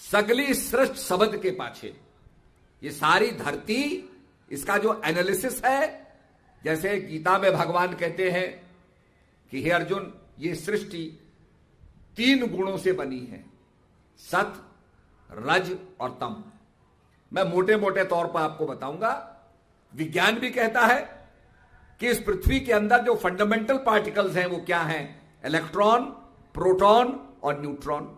सगली सृष्ट शब्द के पाछे, ये सारी धरती, इसका जो एनालिसिस है, जैसे गीता में भगवान कहते हैं कि हे अर्जुन, ये सृष्टि 3 गुणों से बनी है, सत, रज और तम। मैं मोटे मोटे तौर पर आपको बताऊंगा। विज्ञान भी कहता है कि इस पृथ्वी के अंदर जो फंडामेंटल पार्टिकल्स हैं वो क्या हैं? इलेक्ट्रॉन, प्रोटॉन और न्यूट्रॉन,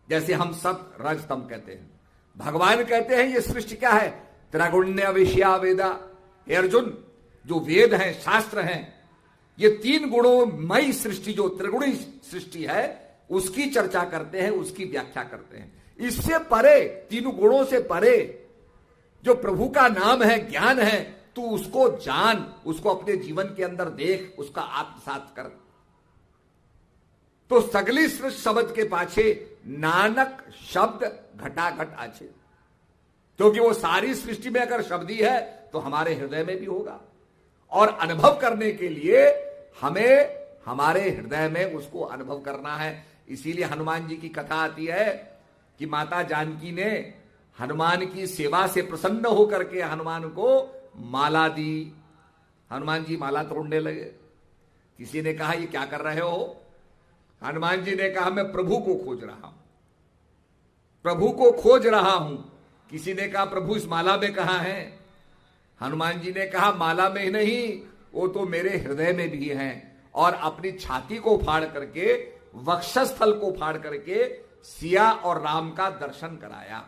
जैसे हम सत, रज, तम कहते हैं। भगवान कहते हैं ये सृष्टि क्या है? त्रैगुण्य विषया वेदा। हे अर्जुन, जो वेद हैं, शास्त्र हैं, ये 3 गुणों मई सृष्टि, जो त्रिगुणी सृष्टि है, उसकी चर्चा करते हैं, उसकी व्याख्या करते हैं। इससे परे, 3 गुणों से परे जो प्रभु का नाम है, ज्ञान है, तू उसको जान, उसको अपने जीवन के अंदर देख, उसका आत्मसात कर। तो सगली सृष्टि शब्द के पाछे नानक शब्द घटाघट आछे, क्योंकि वो सारी सृष्टि में अगर शब्द ही है तो हमारे हृदय में भी होगा, और अनुभव करने के लिए हमें हमारे हृदय में उसको अनुभव करना है। इसीलिए हनुमान जी की कथा आती है कि माता जानकी ने हनुमान की सेवा से प्रसन्न होकर के हनुमान को माला दी। हनुमान जी माला तोड़ने लगे। किसी ने कहा ये क्या कर रहे हो? हनुमान जी ने कहा मैं प्रभु को खोज रहा हूं, प्रभु को खोज रहा हूं। किसी ने कहा प्रभु इस माला में कहां है? हनुमान जी ने कहा माला में ही नहीं, वो तो मेरे हृदय में भी है। और अपनी छाती को फाड़ करके, वक्षस्थल को फाड़ करके सिया और राम का दर्शन कराया।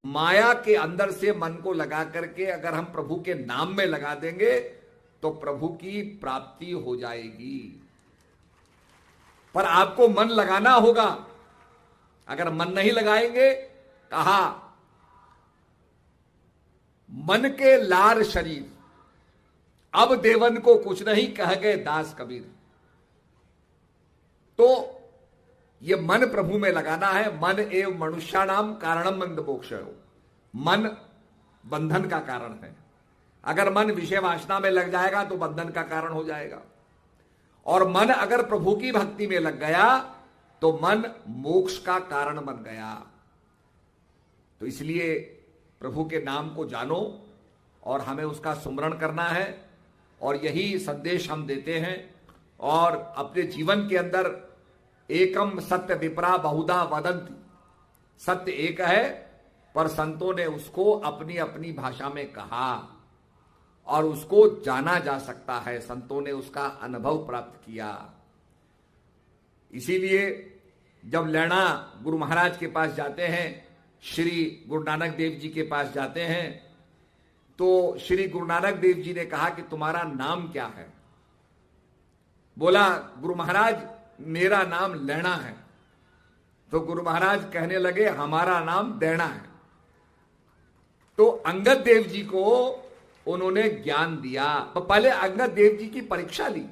माया के अंदर से मन को लगा करके अगर हम प्रभु के नाम में लगा देंगे तो प्रभु की प्राप्ति हो जाएगी। पर आपको मन लगाना होगा। अगर मन नहीं लगाएंगे, कहा मन के लार शरीर, अब देवन को कुछ नहीं कह गए दास कबीर। तो ये मन प्रभु में लगाना है। मन एवं मनुष्याणाम कारणम बंध मोक्षयो। मन बंधन का कारण है। अगर मन विषय वासना में लग जाएगा तो बंधन का कारण हो जाएगा, और मन अगर प्रभु की भक्ति में लग गया तो मन मोक्ष का कारण बन गया। तो इसलिए प्रभु के नाम को जानो और हमें उसका सुमरण करना है, और यही संदेश हम देते हैं। और अपने जीवन के अंदर एकम सत्य विप्रा बहुधा वदंती, सत्य एक है, पर संतों ने उसको अपनी अपनी भाषा में कहा, और उसको जाना जा सकता है। संतों ने उसका अनुभव प्राप्त किया। इसीलिए जब लैना गुरु महाराज के पास जाते हैं, श्री गुरु नानक देव जी के पास जाते हैं, तो श्री गुरु नानक देव जी ने कहा कि तुम्हारा नाम क्या है? बोला गुरु महाराज मेरा नाम लैना है। तो गुरु महाराज कहने लगे हमारा नाम देना है। तो अंगद देव जी को उन्होंने ज्ञान दिया। तो पहले अंगद देव जी की परीक्षा ली।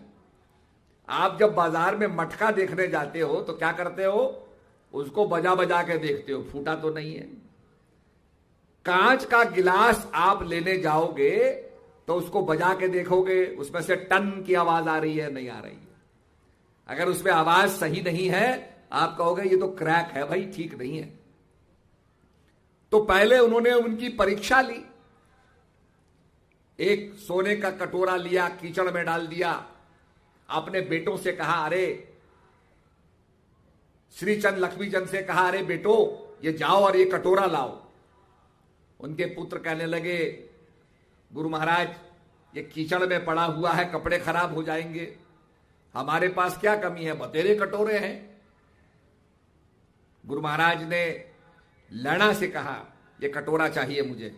आप जब बाजार में मटका देखने जाते हो तो क्या करते हो? उसको बजा बजा के देखते हो, फूटा तो नहीं है। कांच का गिलास आप लेने जाओगे तो उसको बजा के देखोगे, उसमें से टन की आवाज आ रही है, नहीं आ रही है। अगर उसमें आवाज सही नहीं है, आप कहोगे ये तो क्रैक है भाई, ठीक नहीं है। तो पहले उन्होंने उनकी परीक्षा ली। एक सोने का कटोरा लिया, कीचड़ में डाल दिया, अपने बेटों से कहा, अरे श्रीचंद लक्ष्मीचंद से कहा, अरे बेटो ये जाओ और ये कटोरा लाओ। उनके पुत्र कहने लगे गुरु महाराज ये कीचड़ में पड़ा हुआ है, कपड़े खराब हो जाएंगे, हमारे पास क्या कमी है, बतेरे कटोरे हैं। गुरु महाराज ने लैना से कहा ये कटोरा चाहिए मुझे।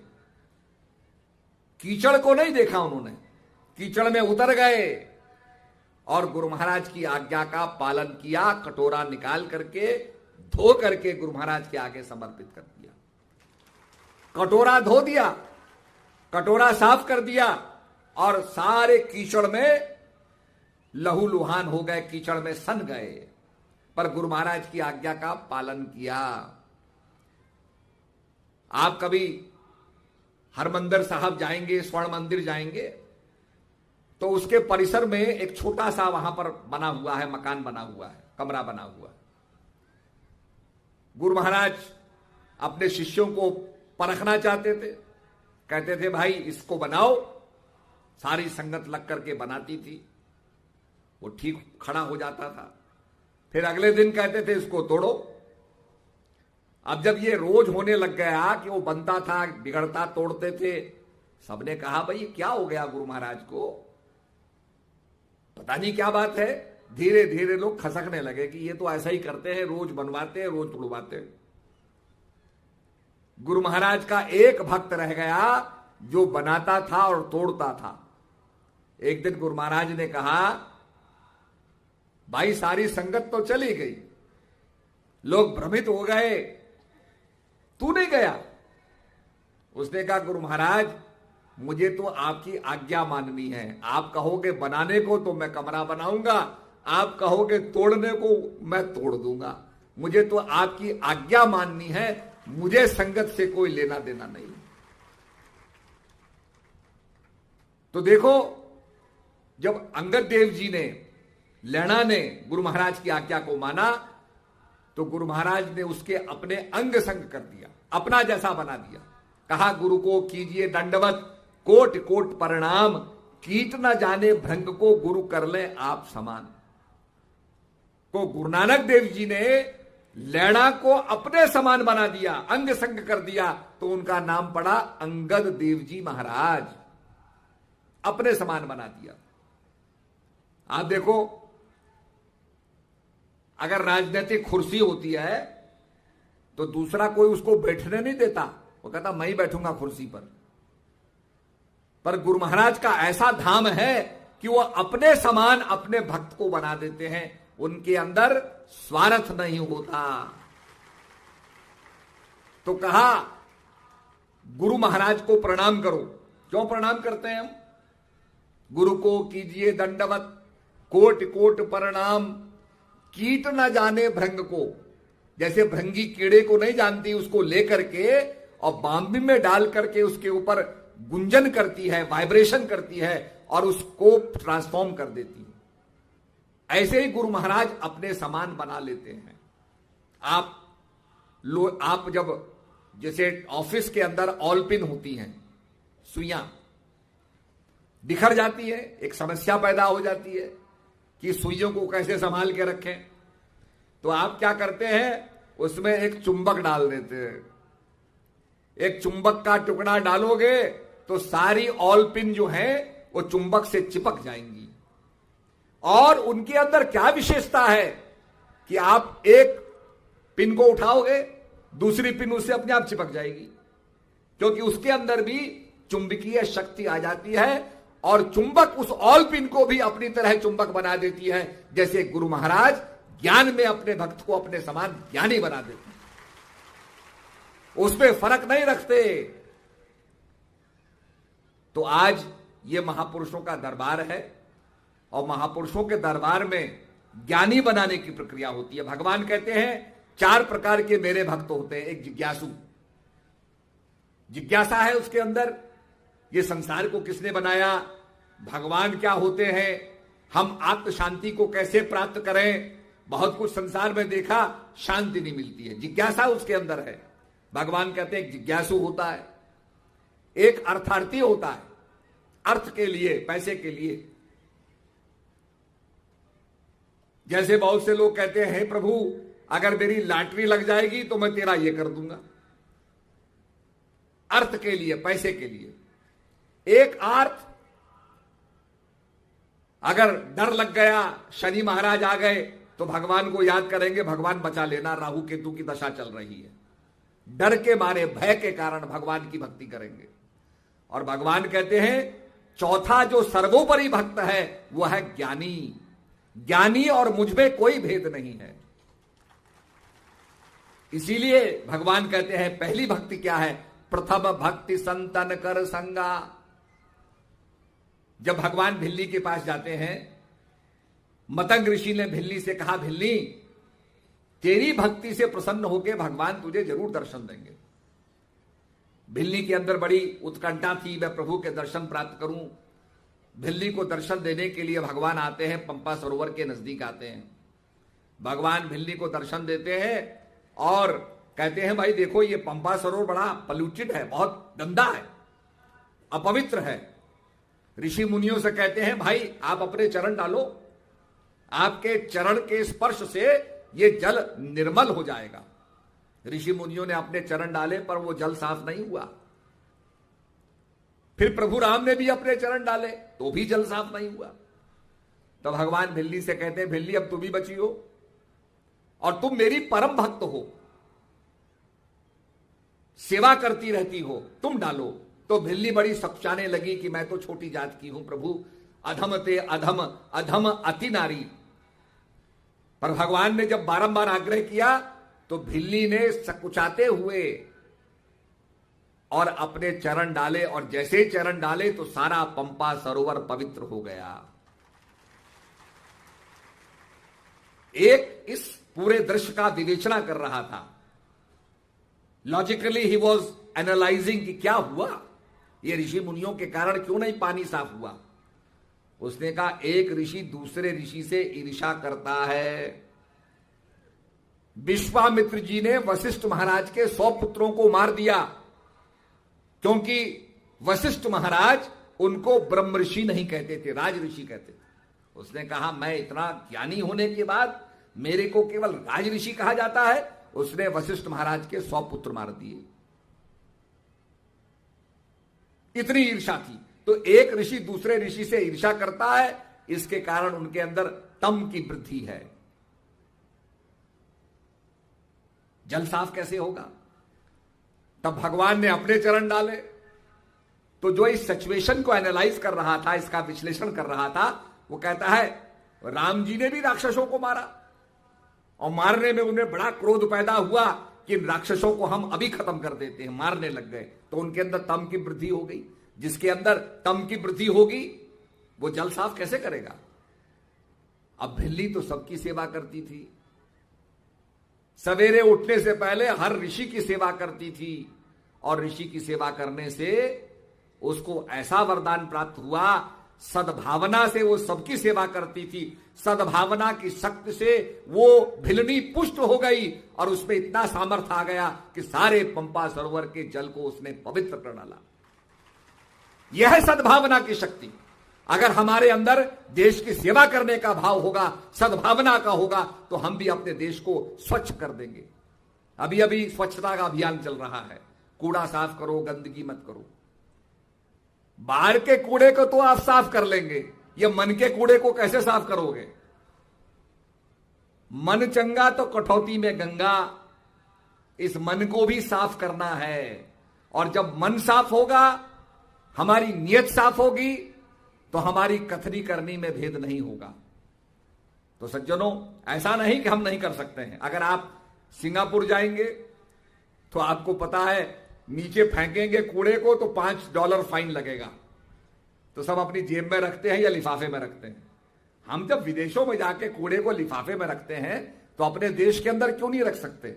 कीचड़ को नहीं देखा उन्होंने, कीचड़ में उतर गए और गुरु महाराज की आज्ञा का पालन किया। कटोरा निकाल करके धो करके गुरु महाराज के आगे समर्पित कर दिया। कटोरा धो दिया, कटोरा साफ कर दिया, और सारे कीचड़ में लहू लुहान हो गए, कीचड़ में सन गए, पर गुरु महाराज की आज्ञा का पालन किया। आप कभी हरमंदिर साहब जाएंगे, स्वर्ण मंदिर जाएंगे, तो उसके परिसर में एक छोटा सा वहां पर बना हुआ है, मकान बना हुआ है, कमरा बना हुआ है। गुरु महाराज अपने शिष्यों को परखना चाहते थे। कहते थे भाई इसको बनाओ, सारी संगत लग करके बनाती थी, वो ठीक खड़ा हो जाता था। फिर अगले दिन कहते थे इसको तोड़ो। अब जब ये रोज होने लग गया कि वो बनता था, बिगड़ता, तोड़ते थे, सबने कहा भाई ये क्या हो गया गुरु महाराज को, पता नहीं क्या बात है। धीरे धीरे लोग खसकने लगे कि ये तो ऐसा ही करते हैं, रोज बनवाते हैं, रोज तोड़वाते हैं। गुरु महाराज का एक भक्त रह गया जो बनाता था और तोड़ता था। एक दिन गुरु महाराज ने कहा भाई सारी संगत तो चली गई, लोग भ्रमित हो गए, तू नहीं गया। उसने कहा गुरु महाराज मुझे तो आपकी आज्ञा माननी है, आप कहोगे बनाने को तो मैं कमरा बनाऊंगा, आप कहोगे तोड़ने को मैं तोड़ दूंगा, मुझे तो आपकी आज्ञा माननी है, मुझे संगत से कोई लेना देना नहीं। तो देखो जब अंगद देव जी ने, लैणा ने गुरु महाराज की आज्ञा को माना तो गुरु महाराज ने उसके अपने अंग संग कर दिया, अपना जैसा बना दिया। कहा गुरु को कीजिए दंडवत, कोट कोट प्रणाम, कीट न जाने भृंग को गुरु कर ले आप समान। को गुरु नानक देव जी ने लैणा को अपने समान बना दिया, अंग संग कर दिया, तो उनका नाम पड़ा अंगद देव जी महाराज, अपने समान बना दिया। आप देखो अगर राजनीतिक कुर्सी होती है तो दूसरा कोई उसको बैठने नहीं देता, वो कहता मैं ही बैठूंगा कुर्सी पर गुरु महाराज का ऐसा धाम है कि वो अपने समान अपने भक्त को बना देते हैं, उनके अंदर स्वार्थ नहीं होता। तो कहा गुरु महाराज को प्रणाम करो। क्यों प्रणाम करते हैं हम? गुरु को कीजिए दंडवत, कोट कोट प्रणाम, कीट न जाने भृंग को, जैसे भृंगी कीड़े को नहीं जानती, उसको लेकर के और बांबी में डाल करके उसके ऊपर गुंजन करती है, वाइब्रेशन करती है और उसको ट्रांसफॉर्म कर देती है। ऐसे ही गुरु महाराज अपने समान बना लेते हैं। आप जब जैसे ऑफिस के अंदर ऑलपिन होती हैं, सुइयां बिखर जाती है, एक समस्या पैदा हो जाती है कि सुइयों को कैसे संभाल के रखें, तो आप क्या करते हैं, उसमें एक चुंबक डाल देते हैं। एक चुंबक का टुकड़ा डालोगे तो सारी ऑल पिन जो है वो चुंबक से चिपक जाएंगी। और उनके अंदर क्या विशेषता है कि आप एक पिन को उठाओगे, दूसरी पिन उससे अपने आप चिपक जाएगी, क्योंकि उसके अंदर भी चुंबकीय शक्ति आ जाती है और चुंबक उस ऑल पिन को भी अपनी तरह चुंबक बना देती है। जैसे गुरु महाराज ज्ञान में अपने भक्त को अपने समान ज्ञानी बना देते हैं, उसमें फर्क नहीं रखते। तो आज ये महापुरुषों का दरबार है और महापुरुषों के दरबार में ज्ञानी बनाने की प्रक्रिया होती है। भगवान कहते हैं 4 प्रकार के मेरे भक्त होते हैं। एक जिज्ञासु, जिज्ञासा है उसके अंदर, ये संसार को किसने बनाया, भगवान क्या होते हैं, हम आत्म शांति को कैसे प्राप्त करें। बहुत कुछ संसार में देखा, शांति नहीं मिलती है, जिज्ञासा उसके अंदर है। भगवान कहते हैं एक जिज्ञासु होता है, एक अर्थार्थी होता है, अर्थ के लिए, पैसे के लिए। जैसे बहुत से लोग कहते हैं प्रभु अगर मेरी लॉटरी लग जाएगी तो मैं तेरा ये कर दूंगा, अर्थ के लिए, पैसे के लिए। एक अर्थ, अगर डर लग गया, शनि महाराज आ गए तो भगवान को याद करेंगे, भगवान बचा लेना, राहु केतु की दशा चल रही है, डर के मारे, भय के कारण भगवान की भक्ति करेंगे। और भगवान कहते हैं चौथा जो सर्वोपरि भक्त है वह है ज्ञानी। ज्ञानी और मुझमें कोई भेद नहीं है। इसीलिए भगवान कहते हैं पहली भक्ति क्या है, प्रथम भक्ति संतन कर संगा। जब भगवान भिल्ली के पास जाते हैं, मतंग ऋषि ने भिल्ली से कहा भिल्ली तेरी भक्ति से प्रसन्न होकर भगवान तुझे जरूर दर्शन देंगे। भिल्ली के अंदर बड़ी उत्कंठा थी, मैं प्रभु के दर्शन प्राप्त करूं। भिल्ली को दर्शन देने के लिए भगवान आते हैं, पंपा सरोवर के नजदीक आते हैं। भगवान भिल्ली को दर्शन देते हैं और कहते हैं भाई देखो ये पंपा सरोवर बड़ा पॉल्यूटेड है, बहुत गंदा है, अपवित्र है। ऋषि मुनियों से कहते हैं भाई आप अपने चरण डालो, आपके चरण के स्पर्श से ये जल निर्मल हो जाएगा। ऋषि मुनियों ने अपने चरण डाले पर वो जल साफ नहीं हुआ। फिर प्रभु राम ने भी अपने चरण डाले तो भी जल साफ नहीं हुआ। तो भगवान भिल्ली से कहते हैं भिल्ली अब तुम ही बची हो और तुम मेरी परम भक्त हो, सेवा करती रहती हो, तुम डालो। तो भिल्ली बड़ी सकुचाने लगी कि मैं तो छोटी जात की हूं प्रभु, अधम ते अधम, अधम अति नारी। पर भगवान ने जब बारंबार आग्रह किया तो भिल्ली ने सकुचाते हुए और अपने चरण डाले, और जैसे चरण डाले तो सारा पंपा सरोवर पवित्र हो गया। एक इस पूरे दृश्य का विवेचना कर रहा था, लॉजिकली ही वॉज एनालाइजिंग कि क्या हुआ, ये ऋषि मुनियों के कारण क्यों नहीं पानी साफ हुआ। उसने कहा एक ऋषि दूसरे ऋषि से ईर्ष्या करता है। विश्वामित्र जी ने वशिष्ठ महाराज के 100 पुत्रों को मार दिया क्योंकि वशिष्ठ महाराज उनको ब्रह्म ऋषि नहीं कहते थे, राज ऋषि कहते थे। उसने कहा मैं इतना ज्ञानी होने के बाद मेरे को केवल राज ऋषि कहा जाता है। उसने वशिष्ठ महाराज के 100 पुत्र मार दिए, इतनी ईर्ष्या थी। तो एक ऋषि दूसरे ऋषि से ईर्ष्या करता है, इसके कारण उनके अंदर तम की वृद्धि है। जल साफ कैसे होगा? तब भगवान ने अपने चरण डाले। तो जो इस सिचुएशन को एनालाइज कर रहा था, इसका विश्लेषण कर रहा था, वो कहता है राम जी ने भी राक्षसों को मारा और मारने में उन्हें बड़ा क्रोध पैदा हुआ कि इन राक्षसों को हम अभी खत्म कर देते हैं, मारने लग गए। तो उनके अंदर तम की वृद्धि हो गई। जिसके अंदर तम की वृद्धि होगी वो जल साफ कैसे करेगा? अब भिल्ली तो सबकी सेवा करती थी, सवेरे उठने से पहले हर ऋषि की सेवा करती थी, और ऋषि की सेवा करने से उसको ऐसा वरदान प्राप्त हुआ, सद्भावना से वो सबकी सेवा करती थी। सद्भावना की शक्ति से वो भिलनी पुष्ट हो गई और उसमें इतना सामर्थ्य आ गया कि सारे पंपा सरोवर के जल को उसने पवित्र कर डाला। यह है सद्भावना की शक्ति। अगर हमारे अंदर देश की सेवा करने का भाव होगा, सद्भावना का होगा, तो हम भी अपने देश को स्वच्छ कर देंगे। अभी अभी स्वच्छता का अभियान चल रहा है, कूड़ा साफ करो, गंदगी मत करो। बाहर के कूड़े को तो आप साफ कर लेंगे, ये मन के कूड़े को कैसे साफ करोगे? मन चंगा तो कठौती में गंगा, इस मन को भी साफ करना है। और जब मन साफ होगा, हमारी नीयत साफ होगी, तो हमारी कथनी करनी में भेद नहीं होगा। तो सज्जनों, ऐसा नहीं कि हम नहीं कर सकते हैं। अगर आप सिंगापुर जाएंगे तो आपको पता है नीचे फेंकेंगे कूड़े को तो $5 फाइन लगेगा। तो सब अपनी जेब में रखते हैं या लिफाफे में रखते हैं। हम जब विदेशों में जाके कूड़े को लिफाफे में रखते हैं तो अपने देश के अंदर क्यों नहीं रख सकते?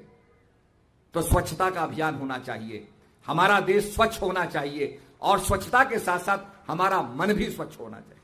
तो स्वच्छता का अभियान होना चाहिए, हमारा देश स्वच्छ होना चाहिए, और स्वच्छता के साथ साथ हमारा मन भी स्वच्छ होना चाहिए।